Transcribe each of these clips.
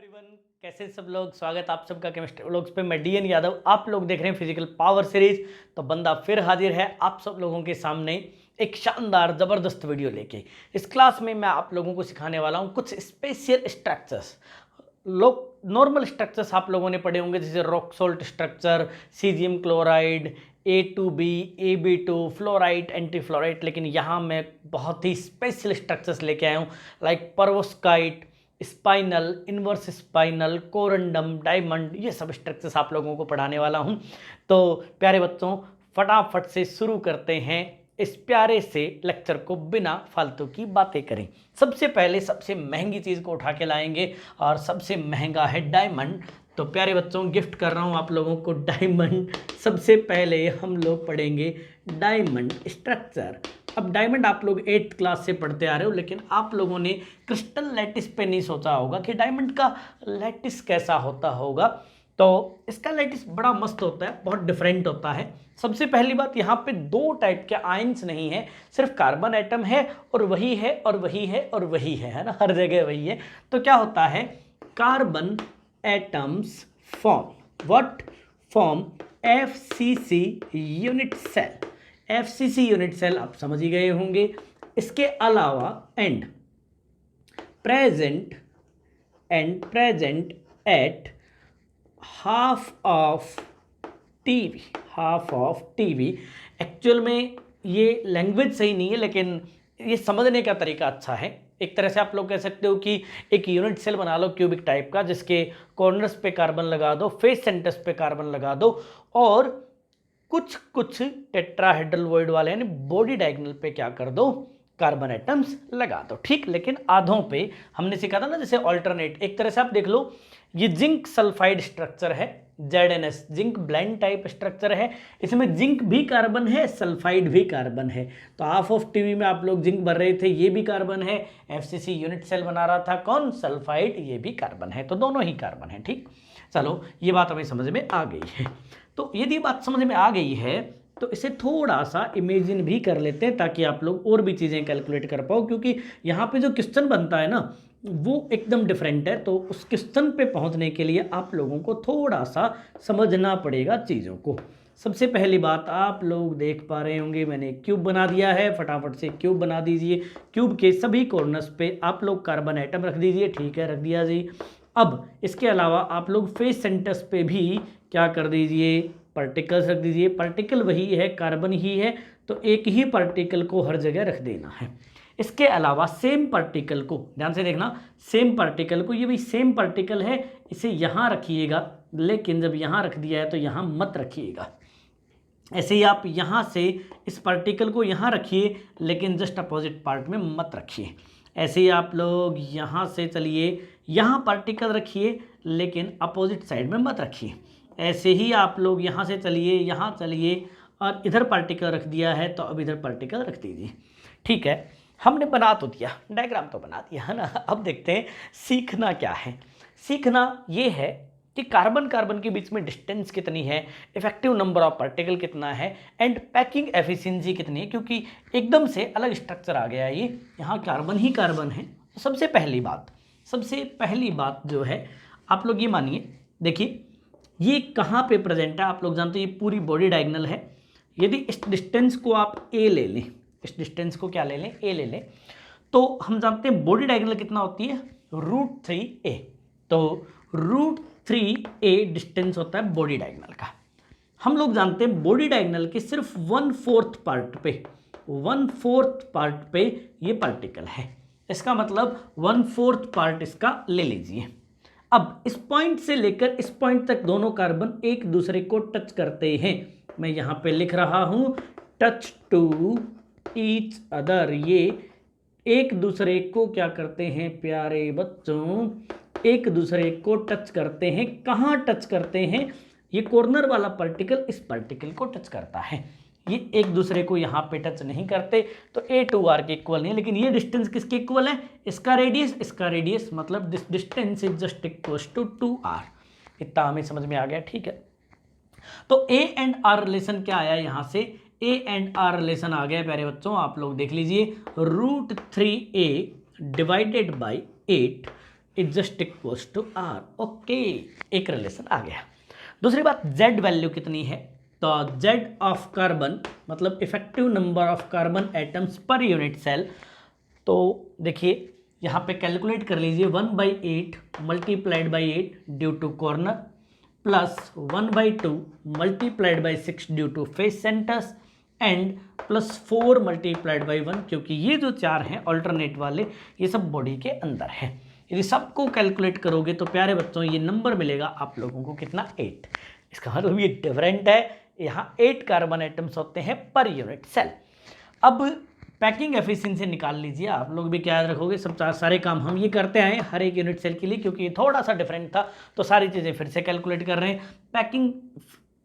Everyone, कैसे सब लोग। स्वागत आप सबका केमिस्ट्री व्लॉग्स पे। मैं डीएन यादव, आप लोग देख रहे हैं फिजिकल पावर सीरीज। तो बंदा फिर हाजिर है आप सब लोगों के सामने एक शानदार ज़बरदस्त वीडियो लेके। इस क्लास में मैं आप लोगों को सिखाने वाला हूँ कुछ स्पेशल स्ट्रक्चर्स। लोग नॉर्मल स्ट्रक्चर्स आप लोगों ने पढ़े होंगे, जैसे rock salt structure, caesium chloride, A2B, AB2, fluoride, anti fluoride. लेकिन यहाँ मैं बहुत ही स्पेशल स्ट्रक्चर्स लेके आया हूँ, like perovskite, spinel, inverse spinel, corundum, diamond. ये सब स्ट्रक्चर्स आप लोगों को पढ़ाने वाला हूँ। तो प्यारे बच्चों, फटाफट से शुरू करते हैं इस प्यारे से लेक्चर को, बिना फालतू की बातें करें। सबसे पहले सबसे महंगी चीज़ को उठा के लाएंगे, और सबसे महंगा है डायमंड। तो प्यारे बच्चों, गिफ्ट कर रहा हूँ आप लोगों को डायमंड। सबसे पहले हम लोग पढ़ेंगे डायमंड स्ट्रक्चर। अब डायमंड आप लोग 8th क्लास से पढ़ते आ रहे हो, लेकिन आप लोगों ने क्रिस्टल लैटिस पे नहीं सोचा होगा कि डायमंड का लैटिस कैसा होता होगा। तो इसका लैटिस बड़ा मस्त होता है, बहुत डिफरेंट होता है। सबसे पहली बात, यहाँ पे दो टाइप के आयंस नहीं है, सिर्फ कार्बन एटम है, और वही है और वही है और वही है ना, हर जगह वही है। तो क्या होता है, carbon atoms form what, form FCC unit cell. FCC unit cell आप समझ ही गए होंगे। इसके अलावा and present at half of TV. Actual में ये लैंग्वेज सही नहीं है, लेकिन ये समझने का तरीका अच्छा है। एक तरह से आप लोग कह सकते हो कि एक यूनिट सेल बना लो क्यूबिक टाइप का, जिसके कॉर्नर्स पे कार्बन लगा दो, फेस सेंटर्स पे कार्बन लगा दो, और कुछ टेट्राहेड्रल वॉइड वाले यानी बॉडी डायगोनल पे क्या कर दो, कार्बन एटम्स लगा दो। ठीक, लेकिन आधों पे हमने सीखा था ना, जैसे ऑल्टरनेट। एक तरह से आप देख लो, ये जिंक सल्फाइड स्ट्रक्चर है, ZNS, zinc blende type structure है। इसमें जिंक भी कार्बन है, सल्फाइड भी कार्बन है। तो हाफ ऑफ टीवी में आप लोग जिंक भर रहे थे, ये भी कार्बन है। FCC यूनिट सेल बना रहा था कौन, सल्फाइड, ये भी कार्बन है। तो दोनों ही कार्बन है। ठीक, चलो ये बात हमें समझ में आ गई है। तो यदि बात समझ में आ गई है तो इसे थोड़ा सा इमेजिन भी कर लेते हैं, ताकि आप लोग और भी चीज़ें कैलकुलेट कर पाओ, क्योंकि यहाँ पे जो क्वेश्चन बनता है ना, वो एकदम डिफरेंट है। तो उस क्वेश्चन पे पहुँचने के लिए आप लोगों को थोड़ा सा समझना पड़ेगा चीज़ों को। सबसे पहली बात, आप लोग देख पा रहे होंगे मैंने क्यूब बना दिया है। फटाफट से क्यूब बना दीजिए। क्यूब के सभी कॉर्नर्स पे आप लोग कार्बन एटम रख दीजिए। ठीक है, रख दिया जी। अब इसके अलावा आप लोग फेस सेंटर्स पे भी क्या कर दीजिए, पार्टिकल्स रख दीजिए। पार्टिकल वही है, कार्बन ही है, तो एक ही पार्टिकल को हर जगह रख देना है। इसके अलावा सेम पार्टिकल को, ध्यान से देखना, सेम पार्टिकल को, ये भी सेम पार्टिकल है, इसे यहाँ रखिएगा, लेकिन जब यहाँ रख दिया है तो यहाँ मत रखिएगा। ऐसे ही आप यहाँ से इस पार्टिकल को यहाँ रखिए, लेकिन जस्ट अपोजिट पार्ट में मत रखिए। ऐसे ही आप लोग यहाँ से चलिए, यहाँ पार्टिकल रखिए, लेकिन अपोजिट साइड में मत रखिए। ऐसे ही आप लोग यहाँ से चलिए, यहाँ चलिए, और इधर पार्टिकल रख दिया है, तो अब इधर पार्टिकल रख दीजिए। ठीक है, हमने बना तो दिया, डायग्राम तो बना दिया है ना। अब देखते हैं सीखना क्या है। सीखना ये है कि कार्बन कार्बन के बीच में डिस्टेंस कितनी है, इफेक्टिव नंबर ऑफ पार्टिकल कितना है, एंड पैकिंग एफिशिएंसी कितनी है, क्योंकि एकदम से अलग स्ट्रक्चर आ गया है ये, यहाँ कार्बन ही कार्बन है। तो सबसे पहली बात जो है, आप लोग ये मानिए, देखिए ये कहाँ पे प्रेजेंट है, आप लोग जानते हैं ये पूरी बॉडी डायगोनल है। यदि इस डिस्टेंस को आप A ले लें, इस डिस्टेंस को क्या ले लें, A ले लें, तो हम जानते हैं बॉडी डायगोनल कितना होती है, √3a। तो √3a डिस्टेंस होता है बॉडी डायगोनल का। हम लोग जानते हैं बॉडी डायगोनल के सिर्फ 1/4 पार्ट पे ये पार्टिकल है। इसका मतलब 1/4 पार्ट इसका ले लीजिए। अब इस पॉइंट से लेकर इस पॉइंट तक दोनों कार्बन एक दूसरे को टच करते हैं। मैं यहाँ पे लिख रहा हूँ टच टू ईच अदर। ये एक दूसरे को क्या करते हैं प्यारे बच्चों, एक दूसरे को टच करते हैं। कहाँ टच करते हैं, ये कॉर्नर वाला पार्टिकल इस पार्टिकल को टच करता है, ये एक दूसरे को यहाँ पे टच नहीं करते। तो A2R के इक्वल नहीं है, लेकिन ये डिस्टेंस किसके इक्वल है, इसका रेडियस, मतलब this distance is just equal to 2R। इतना हमें समझ में आ गया। ठीक है, तो A एंड R रिलेशन क्या आया यहाँ से, A एंड R रिलेशन आ गया प्यारे बच्चों, आप लोग देख लीजिए, √3a divided by 8 is just equals to R. Okay, एक रिलेशन आ गया। दूसरी बात, जेड वैल्यू कितनी है, तो जेड ऑफ कार्बन मतलब effective number of carbon atoms per unit cell. तो देखिए यहाँ पे कैलकुलेट कर लीजिए, 1/8 multiplied by 8 due to corner plus 1/2 multiplied by 6 due to face centres and plus 4 multiplied by 1, क्योंकि ये जो चार हैं ऑल्टरनेट वाले ये सब बॉडी के अंदर है। यदि सबको कैलकुलेट करोगे तो प्यारे बच्चों ये नंबर मिलेगा आप लोगों को कितना, 8। इसका मतलब ये डिफरेंट है, यहाँ 8 कार्बन एटम्स होते हैं पर यूनिट सेल। अब पैकिंग एफिशिएंसी निकाल लीजिए, आप लोग भी क्या याद रखोगे, सब सारे काम हम ये करते आए हर एक यूनिट सेल के लिए, क्योंकि ये थोड़ा सा डिफरेंट था तो सारी चीज़ें फिर से कैलकुलेट कर रहे हैं। पैकिंग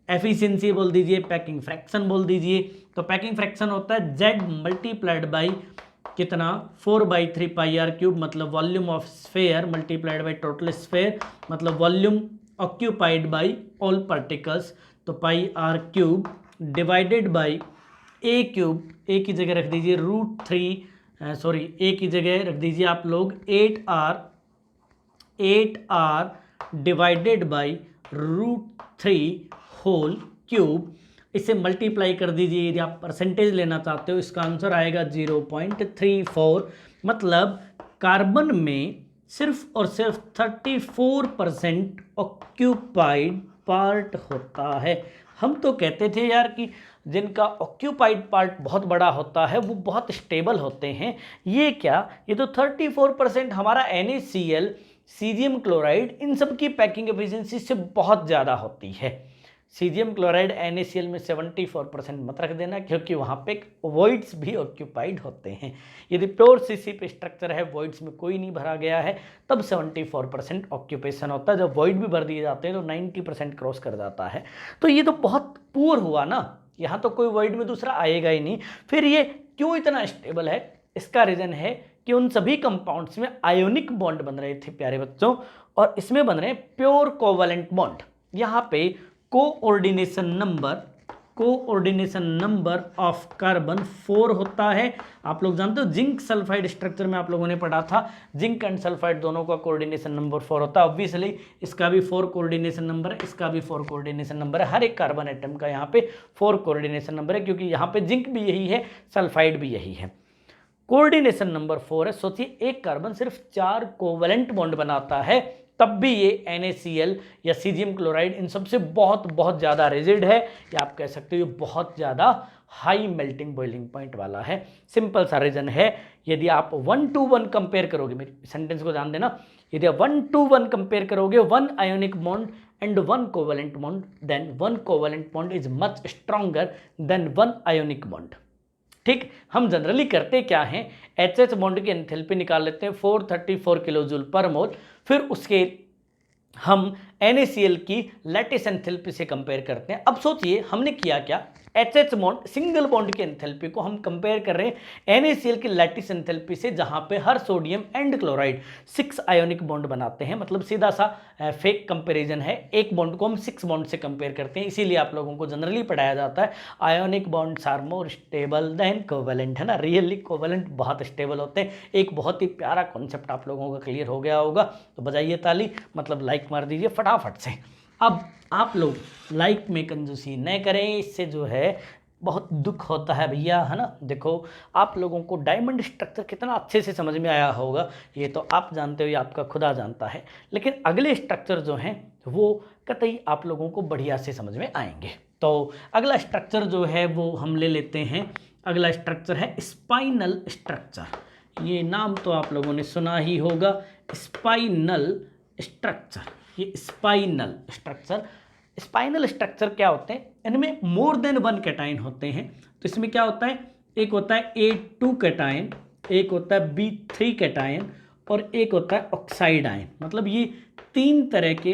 एफिशिएंसी बोल दीजिए, पैकिंग फ्रैक्शन बोल दीजिए। तो पैकिंग फ्रैक्शन होता है जेड मल्टीप्लाइड बाई कितना, 4/3 पाई आर क्यूब, मतलब volume of sphere multiplied by total sphere, मतलब volume occupied by all particles, तो pi r cube divided by a cube, a की जगह रख दीजिए ए की जगह रख दीजिए आप लोग 8r divided by √3 whole cube. इसे मल्टीप्लाई कर दीजिए, यदि आप परसेंटेज लेना चाहते हो इसका आंसर आएगा 0.34। मतलब कार्बन में सिर्फ और सिर्फ 34% ऑक्यूपाइड पार्ट होता है। हम तो कहते थे यार कि जिनका ऑक्यूपाइड पार्ट बहुत बड़ा होता है वो बहुत स्टेबल होते हैं, ये क्या, ये तो 34% हमारा NaCl, सीजियम क्लोराइड, इन सब की पैकिंग एफिशिएंसी से बहुत ज़्यादा होती है। सीजियम क्लोराइड NaCl में 74% मत रख देना, क्योंकि वहाँ पे वॉइड्स भी ऑक्यूपाइड होते हैं। यदि प्योर सीसी पे स्ट्रक्चर है, वॉइड्स में कोई नहीं भरा गया है, तब 74% ऑक्यूपेशन होता है। जब वॉइड भी भर दिए जाते हैं तो 90% क्रॉस कर जाता है। तो ये तो बहुत पुअर हुआ ना, यहाँ तो कोई वॉइड में दूसरा आएगा ही नहीं। फिर ये क्यों इतना स्टेबल है, इसका रीज़न है कि उन सभी कंपाउंड्स में आयोनिक बॉन्ड बन रहे थे प्यारे बच्चों, और इसमें बन रहे हैं प्योर कोवैलेंट बॉन्ड। यहाँ पे कोऑर्डिनेशन नंबर ऑफ कार्बन 4 होता है। आप लोग जानते हो जिंक सल्फाइड स्ट्रक्चर में आप लोगों ने पढ़ा था, जिंक एंड सल्फाइड दोनों का कोऑर्डिनेशन नंबर 4 होता है। ऑब्वियसली इसका भी 4 कोऑर्डिनेशन नंबर है, इसका भी 4 कोऑर्डिनेशन नंबर है। हर एक कार्बन एटम का यहाँ पे 4 कोऑर्डिनेशन नंबर है, क्योंकि यहाँ पे जिंक भी यही है, सल्फाइड भी यही है। कोऑर्डिनेशन नंबर 4 है। सोचिए एक कार्बन सिर्फ 4 कोवैलेंट बॉन्ड बनाता है, तब भी ये NaCl या सीजियम क्लोराइड इन सबसे बहुत बहुत ज़्यादा रिजिड है, या आप कह सकते हो ये बहुत ज़्यादा हाई मेल्टिंग बॉइलिंग पॉइंट वाला है। सिंपल सा रीजन है, यदि आप 1:1 कंपेयर करोगे, मेरी सेंटेंस को ध्यान देना, यदि आप 1:1 कंपेयर करोगे 1 ionic bond and 1 covalent bond, then 1 covalent bond is much stronger than 1 ionic bond. ठीक, हम जनरली करते क्या हैं, HH बॉन्ड की एंथैल्पी निकाल लेते हैं 434 किलोजूल पर मोल, फिर उसके हम NaCl की लैटिस एंथैल्पी से कंपेयर करते हैं। अब सोचिए हमने किया क्या, HH बॉन्ड सिंगल बॉन्ड की एंथैल्पी को हम कंपेयर कर रहे हैं NaCl की लैटिस एंथैल्पी से, जहां पे हर sodium and chloride 6 ionic bond बनाते हैं। मतलब सीधा सा फेक कंपैरिजन है, एक बॉन्ड को हम 6 बॉन्ड से कंपेयर करते हैं। इसीलिए आप लोगों को जनरली पढ़ाया जाता है ionic bonds are more stable than covalent, है ना। रियली कोवैलेंट बहुत स्टेबल होते हैं। एक बहुत ही प्यारा कॉन्सेप्ट आप लोगों का क्लियर हो गया होगा, तो बजाइए ताली, मतलब लाइक मार दीजिए फटाफट से। अब आप लोग लाइक में कंजूसी न करें, इससे जो है बहुत दुख होता है भैया, है ना। देखो आप लोगों को डायमंड स्ट्रक्चर कितना अच्छे से समझ में आया होगा, ये तो आप जानते हो, ये आपका खुदा जानता है, लेकिन अगले स्ट्रक्चर जो हैं वो कतई आप लोगों को बढ़िया से समझ में आएंगे। तो अगला स्ट्रक्चर जो है वो हम ले लेते हैं। अगला स्ट्रक्चर है स्पाइनल स्ट्रक्चर। ये नाम तो आप लोगों ने सुना ही होगा, स्पाइनल स्ट्रक्चर। ये स्पाइनल स्ट्रक्चर क्या होते हैं, इनमें मोर देन 1 कैटाइन होते हैं। तो इसमें क्या होता है, एक होता है A2 कैटाइन, एक होता है B3 कैटाइन, और एक होता है ऑक्साइड आयन। मतलब ये 3 तरह के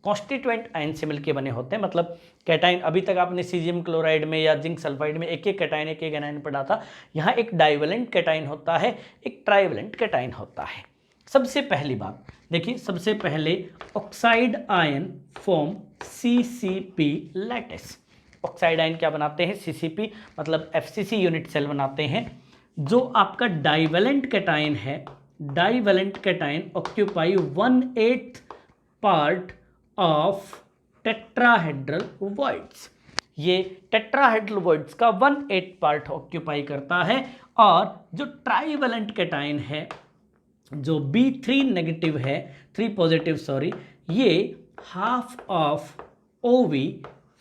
कॉन्स्टिट्यूएंट आयन से मिलकर बने होते हैं। मतलब कैटाइन, अभी तक आपने सीजियम क्लोराइड में या जिंक सल्फाइड में एक एक कैटाइन एक एक एनायन पढ़ा था, यहाँ एक डाइवेलेंट कैटाइन होता है, एक ट्राइवेलेंट कैटाइन होता है। सबसे पहली बात देखिए, सबसे पहले oxide ion form CCP lattice. Oxide ion क्या बनाते हैं, CCP मतलब FCC यूनिट सेल बनाते हैं। जो आपका डाइवेलेंट कैटाइन है divalent cation occupy 1/8 part of tetrahedral voids. ये टेट्राहेड्रल वॉइड्स का 1/8 पार्ट ऑक्यूपाई करता है। और जो ट्राइवेलेंट कैटाइन है, जो B3 नेगेटिव है, 3 पॉजिटिव सॉरी, ये हाफ ऑफ OV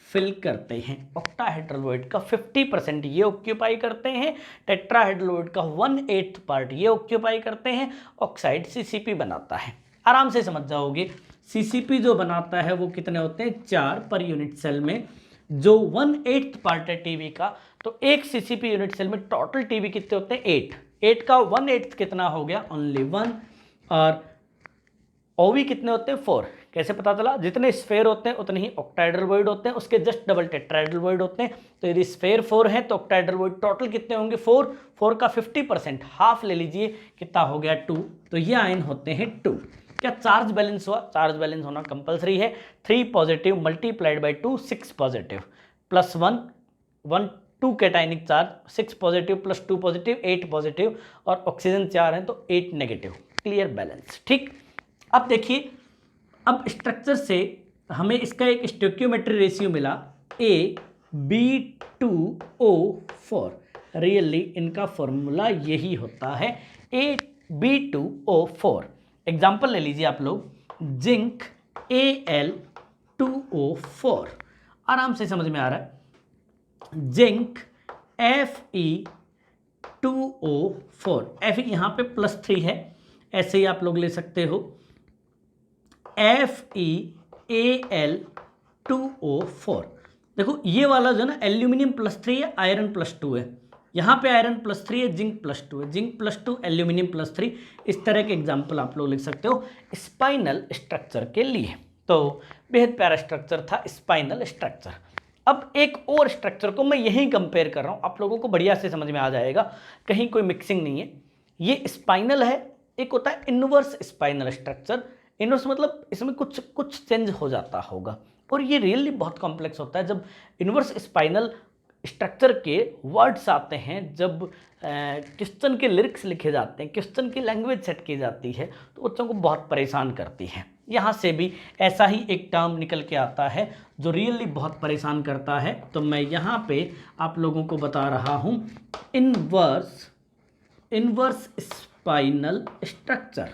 फिल करते हैं। ऑक्टाहेड्रल वॉइड का 50% ये ऑक्यूपाई करते हैं, टेट्राहेड्रल वॉइड का 1/8 पार्ट ये ऑक्यूपाई करते हैं। ऑक्साइड CCP बनाता है। आराम से समझ जाओगे, CCP जो बनाता है वो कितने होते हैं, 4 पर यूनिट सेल में। जो 1/8 पार्ट है टीवी का, तो एक CCP यूनिट सेल में टोटल टीवी कितने होते हैं, 8 का 1/8 कितना हो गया, ओनली 1। और OV कितने होते हैं, 4। कैसे पता चला, जितने स्फेयर होते हैं उतने ही ऑक्टाहेड्रल वॉइड होते हैं, उसके जस्ट डबल टेट्राहेड्रल वॉइड होते हैं। तो यदि स्फेयर 4 है तो ऑक्टाहेड्रल वॉइड टोटल कितने होंगे, 4 का 50% हाफ ले लीजिए, कितना हो गया, 2। तो ये आयन होते हैं 2। क्या चार्ज बैलेंस हुआ, चार्ज बैलेंस होना कंपलसरी है। 3 positive multiplied by 2 6 positive plus 1 2 cationic charge, 6 positive plus 2 positive 8 positive, और ऑक्सीजन 4 है तो 8 नेगेटिव। क्लियर बैलेंस, ठीक। अब देखिए, अब स्ट्रक्चर से हमें इसका एक स्टोइकियोमेट्री रेशियो मिला AB2O4। रियली इनका फॉर्मूला यही होता है, AB2O4। एग्जाम्पल ले लीजिए आप लोग, जिंक Al2O4। आराम से समझ में आ रहा है। जिंक Fe2O4, Fe यहाँ पे +3 है, ऐसे ही आप लोग ले सकते हो। FeAl2O4। देखो ये वाला जो ना एल्यूमिनियम +3 है, आयरन +2 है। यहाँ पे आयरन +3 है, जिंक +2 है, जिंक +2 एल्यूमिनियम +3। इस तरह के एग्जाम्पल आप लोग लिख सकते हो स्पाइनल स्ट्रक्चर के लिए। तो बेहद प्यारा स्ट्रक्चर था स्पाइनल स्ट्रक्चर। अब एक और स्ट्रक्चर को मैं यहीं कंपेयर कर रहा हूँ, आप लोगों को बढ़िया से समझ में आ जाएगा, कहीं कोई मिक्सिंग नहीं है। ये स्पाइनल है, एक होता है इनवर्स स्पाइनल स्ट्रक्चर। इनवर्स मतलब इसमें कुछ चेंज हो जाता होगा, और ये रियली बहुत कॉम्प्लेक्स होता है। जब इनवर्स स्पाइनल स्ट्रक्चर के वर्ड्स आते हैं, जब क्वेश्चन के लिरिक्स लिखे जाते हैं, क्वेश्चन की लैंग्वेज सेट की जाती है, तो बच्चों को बहुत परेशान करती है। यहाँ से भी ऐसा ही एक टर्म निकल के आता है जो रियली बहुत परेशान करता है। तो मैं यहाँ पे आप लोगों को बता रहा हूँ इनवर्स स्पाइनल स्ट्रक्चर।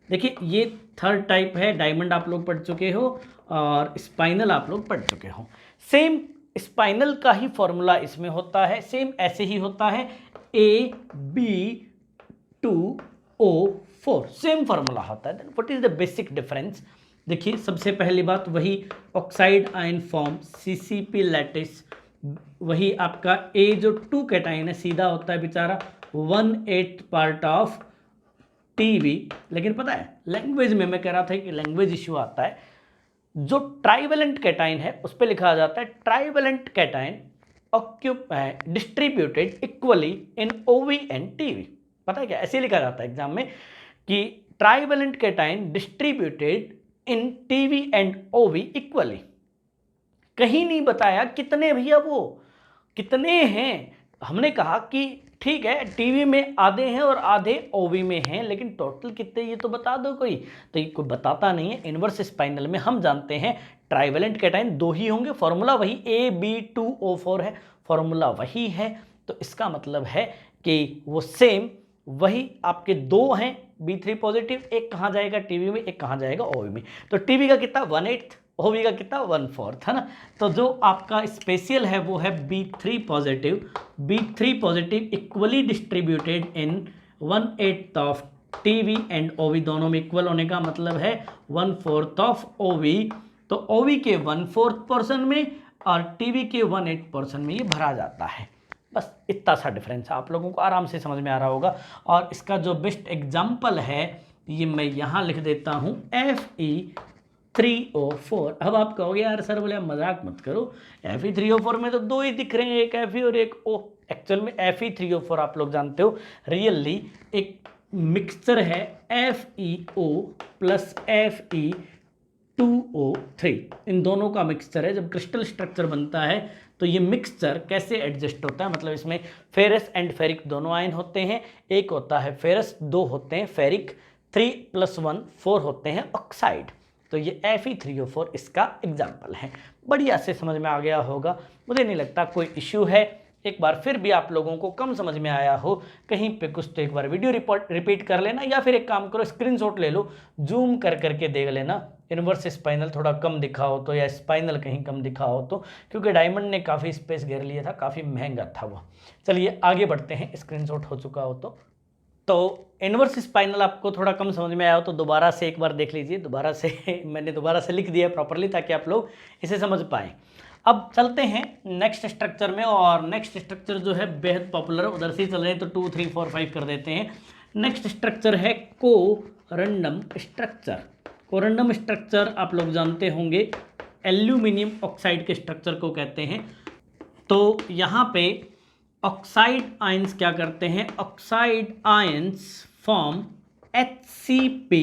देखिए ये थर्ड टाइप है, डायमंड आप लोग पढ़ चुके हो और स्पाइनल आप लोग पढ़ चुके हो। सेम स्पाइनल का ही फॉर्मूला इसमें होता है, सेम ऐसे ही होता है, AB2O4 सेम फॉर्मूला होता है। What is the basic difference? देखिए सबसे पहली बात, वही oxide ion form CCP lattice, वही आपका A जो 2 कैटाइन है सीधा होता है बेचारा 1/8 पार्ट ऑफ TV। लेकिन पता है लैंग्वेज में मैं कह रहा था कि लैंग्वेज इश्यू आता है। जो ट्राइवेलेंट कैटाइन है उस पर लिखा जाता है trivalent cation distributed equally in OV and TV। पता है क्या, ऐसे लिखा जाता है एग्जाम में कि trivalent cation distributed in TV and OV equally. कहीं नहीं बताया कितने, भैया वो कितने हैं। हमने कहा कि ठीक है TV में आधे हैं और आधे OV में हैं, लेकिन टोटल कितने ये तो बता दो कोई। तो ये कोई बताता नहीं है। इनवर्स स्पाइनल में हम जानते हैं ट्राइवेलेंट कैटाइन 2 ही होंगे, फॉर्मूला वही AB2O4 है, फॉर्मूला वही है। तो इसका मतलब है कि वो सेम वही आपके 2 हैं B3 पॉजिटिव, एक कहाँ जाएगा TV में, एक कहाँ जाएगा OV में। तो TV का कितना 1/8, OV का कितना 1/4 है ना। तो जो आपका स्पेशल है वो है B3 positive equally distributed in 1/8 of TV and OV। दोनों में इक्वल होने का मतलब है 1/4 ऑफ OV। तो OV के 1/4 पोर्शन में और TV के 1/8 पोर्शन में ये भरा जाता है। बस इतना सा डिफरेंस है, आप लोगों को आराम से समझ में आ रहा होगा। और इसका जो बेस्ट एग्जाम्पल है ये मैं यहाँ लिख देता हूँ Fe3O4। अब आप कहोगे यार सर बोले मजाक मत करो, Fe3O4 में तो 2 ही दिख रहे हैं, एक Fe और एक O। एक्चुअल में Fe3O4 आप लोग जानते हो रियली एक मिक्सचर है FeO प्लस Fe 2O3, इन दोनों का मिक्सचर है। जब क्रिस्टल स्ट्रक्चर बनता है तो ये मिक्सचर कैसे एडजस्ट होता है, मतलब इसमें फेरस एंड फेरिक दोनों आयन होते हैं, एक होता है फेरस, दो होते हैं फेरिक, 3 + 1 4 होते हैं ऑक्साइड। तो ये Fe3O4 इसका एग्जाम्पल है। बढ़िया से समझ में आ गया होगा, मुझे नहीं लगता कोई इश्यू है। एक बार फिर भी आप लोगों को कम समझ में आया हो कहीं पे कुछ, तो एक बार वीडियो रिपीट कर लेना, या फिर एक काम करो स्क्रीनशॉट ले लो, जूम कर करके देख लेना, इनवर्स स्पाइनल थोड़ा कम दिखा हो तो, या स्पाइनल कहीं कम दिखा हो तो, क्योंकि डायमंड ने काफ़ी स्पेस घेर लिया था, काफ़ी महंगा था वो। चलिए आगे बढ़ते हैं, स्क्रीनशॉट हो चुका हो तो इनवर्स स्पाइनल आपको थोड़ा कम समझ में आया हो तो दोबारा से एक बार देख लीजिए, दोबारा से मैंने दोबारा से लिख दिया प्रॉपरली ताकि आप लोग इसे समझ पाएँ। अब चलते हैं नेक्स्ट स्ट्रक्चर में, और नेक्स्ट स्ट्रक्चर जो है बेहद पॉपुलर है, उधर से ही चल रहे हैं तो 2 3 4 5 कर देते हैं। नेक्स्ट स्ट्रक्चर है कोरंडम स्ट्रक्चर। कोरंडम स्ट्रक्चर आप लोग जानते होंगे, एल्यूमिनियम ऑक्साइड के स्ट्रक्चर को कहते हैं। तो यहाँ पे ऑक्साइड आयंस क्या करते हैं, oxide ions form HCP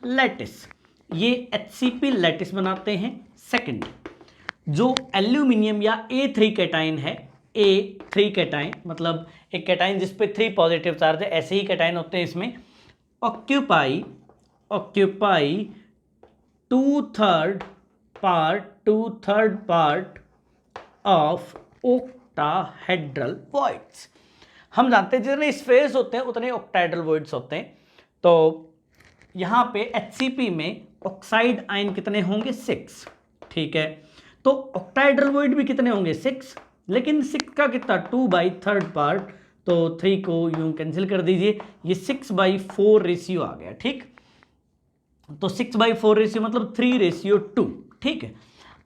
lattice, ये HCP लैटिस बनाते हैं। सेकंड, जो एल्यूमिनियम या A3 कैटाइन है, A3 कैटाइन मतलब एक कैटाइन जिस पे 3 पॉजिटिव चार्ज है, ऐसे ही कैटाइन होते हैं इसमें, occupy 2/3 part of octahedral voids. हम जानते हैं जितने स्फेयर्स होते हैं उतने ऑक्टाहेड्रल वॉइड्स होते हैं। तो यहाँ पे HCP में ऑक्साइड आयन कितने होंगे, 6, ठीक है। तो ऑक्टाहेड्रल वॉइड भी कितने होंगे, 6, लेकिन 6 का कितना 2/3 पार्ट, तो 3 को यूं कैंसिल कर दीजिए, ये 6/4 रेशियो आ गया, ठीक। तो 6/4 रेशियो मतलब 3:2, ठीक है।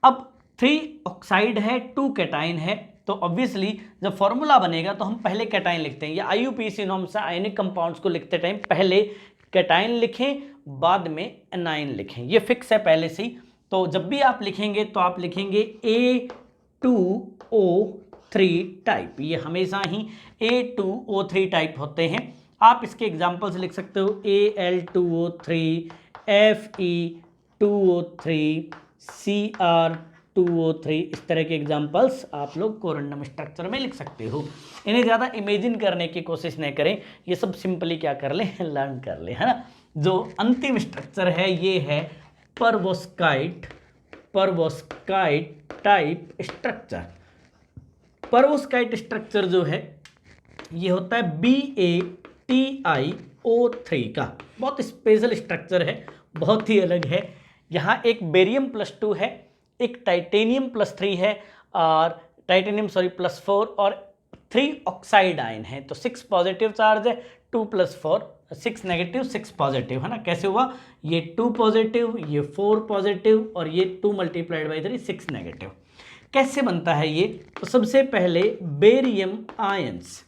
अब 3 ऑक्साइड है, 2 कैटाइन है, तो ऑब्वियसली जब फॉर्मूला बनेगा तो हम पहले कैटाइन लिखते हैं, या IUPAC नॉर्म से आयनिक कंपाउंड्स को लिखते टाइम पहले कैटाइन लिखें बाद में एनाइन लिखें, ये फिक्स है पहले से ही। तो जब भी आप लिखेंगे तो आप लिखेंगे A2O3 टाइप, ये हमेशा ही A2O3 टाइप होते हैं। आप इसके एग्जाम्पल्स लिख सकते हो, Al2O3, Fe2O3, Cr2O3, इस तरह के एग्जाम्पल्स आप लोग कोरंडम स्ट्रक्चर में लिख सकते हो। इन्हें ज़्यादा इमेजिन करने की कोशिश नहीं करें, ये सब सिंपली क्या कर लें, लर्न कर लें, है ना। जो अंतिम स्ट्रक्चर है ये है परवोस्काइट टाइप स्ट्रक्चर। परवोस्काइट स्ट्रक्चर जो है ये होता है BaTiO3 का, बहुत स्पेशल स्ट्रक्चर है, बहुत ही अलग है। यहाँ एक बेरियम +2 है, एक टाइटेनियम +3 है, और टाइटेनियम +4 और 3 ऑक्साइड आयन है। तो 6 पॉजिटिव चार्ज है, 2 + 4 6 नेगेटिव 6 पॉजिटिव, है ना। कैसे हुआ, ये 2 पॉजिटिव, ये 4 पॉजिटिव, और ये 2 × 3 6 नेगेटिव। कैसे बनता है ये, तो सबसे पहले बेरियम आयंस,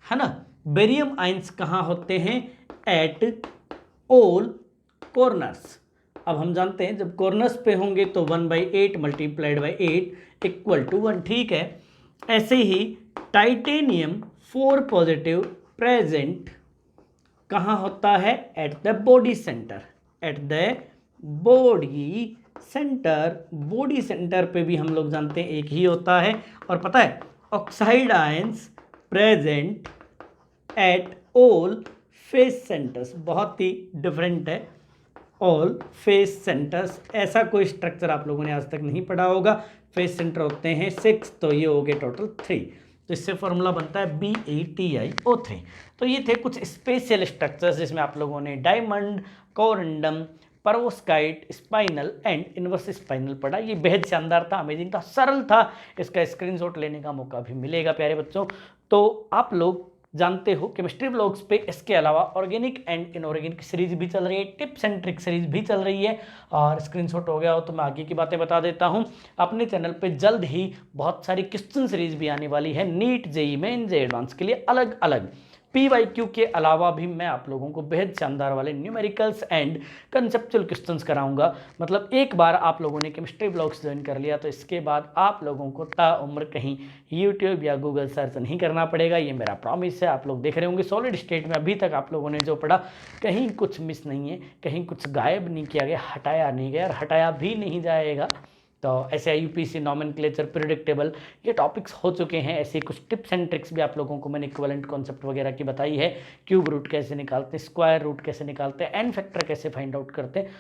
है ना। बेरियम आयंस कहाँ होते हैं, एट ऑल कॉर्नर्स। अब हम जानते हैं जब कॉर्नर्स पे होंगे तो 1/8 × 8 = 1, ठीक है। ऐसे ही टाइटेनियम 4 पॉजिटिव प्रेजेंट कहाँ होता है, at the body centre, at the body centre. Body centre पे भी हम लोग जानते हैं एक ही होता है। और पता है oxide ions present at all face centres, बहुत ही डिफरेंट है, ऑल फेस सेंटर्स। ऐसा कोई स्ट्रक्चर आप लोगों ने आज तक नहीं पढ़ा होगा। फेस सेंटर होते हैं 6, तो ये हो गए टोटल 3, तो इससे फॉर्मूला बनता है BaTiO3। तो ये थे कुछ स्पेशल स्ट्रक्चर्स जिसमें आप लोगों ने diamond, corundum, perovskite, spinel and inverse spinel पढ़ा। ये बेहद शानदार था, अमेजिंग था, सरल था। इसका स्क्रीनशॉट लेने का मौका भी मिलेगा प्यारे बच्चों। तो आप लोग जानते हो केमिस्ट्री ब्लॉग्स पे इसके अलावा ऑर्गेनिक एंड इनऑर्गेनिक सीरीज भी चल रही है, टिप्स एंड ट्रिक सीरीज भी चल रही है। और स्क्रीनशॉट हो गया हो तो मैं आगे की बातें बता देता हूँ। अपने चैनल पे जल्द ही बहुत सारी क्वेश्चन सीरीज भी आने वाली है, NEET, JEE Main, JEE Advanced के लिए अलग अलग। PYQ के अलावा भी मैं आप लोगों को बेहद शानदार वाले न्यूमेरिकल्स एंड कंसेप्चुअल क्वेश्चंस कराऊंगा। मतलब एक बार आप लोगों ने केमिस्ट्री ब्लॉग्स ज्वाइन कर लिया तो इसके बाद आप लोगों को ताउम्र कहीं यूट्यूब या गूगल सर्च नहीं करना पड़ेगा, ये मेरा प्रॉमिस है। आप लोग देख रहे होंगे सॉलिड स्टेट में अभी तक आप लोगों ने जो पढ़ा कहीं कुछ मिस नहीं है, कहीं कुछ गायब नहीं किया गया, हटाया नहीं गया और हटाया भी नहीं जाएगा। तो ऐसे यूपीसी नॉमेनक्लेचर प्रिडिक्टेबल ये टॉपिक्स हो चुके हैं। ऐसे कुछ टिप्स एंड ट्रिक्स भी आप लोगों को मैंने इक्विवेलेंट कॉन्सेप्ट वगैरह की बताई है, क्यूब रूट कैसे निकालते हैं, स्क्वायर रूट कैसे निकालते हैं, एन फैक्टर कैसे फाइंड आउट करते हैं।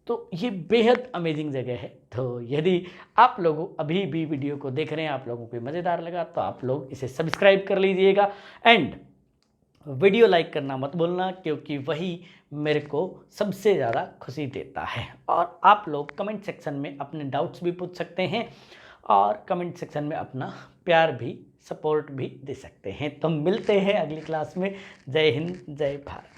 तो ये बेहद अमेजिंग जगह है। तो यदि आप लोग अभी भी वीडियो को देख रहे हैं, आप लोगों को मज़ेदार लगा तो आप लोग इसे सब्सक्राइब कर लीजिएगा एंड वीडियो लाइक करना मत भूलना, क्योंकि वही मेरे को सबसे ज़्यादा खुशी देता है। और आप लोग कमेंट सेक्शन में अपने डाउट्स भी पूछ सकते हैं और कमेंट सेक्शन में अपना प्यार भी, सपोर्ट भी दे सकते हैं। तो मिलते हैं अगली क्लास में। जय हिंद, जय भारत।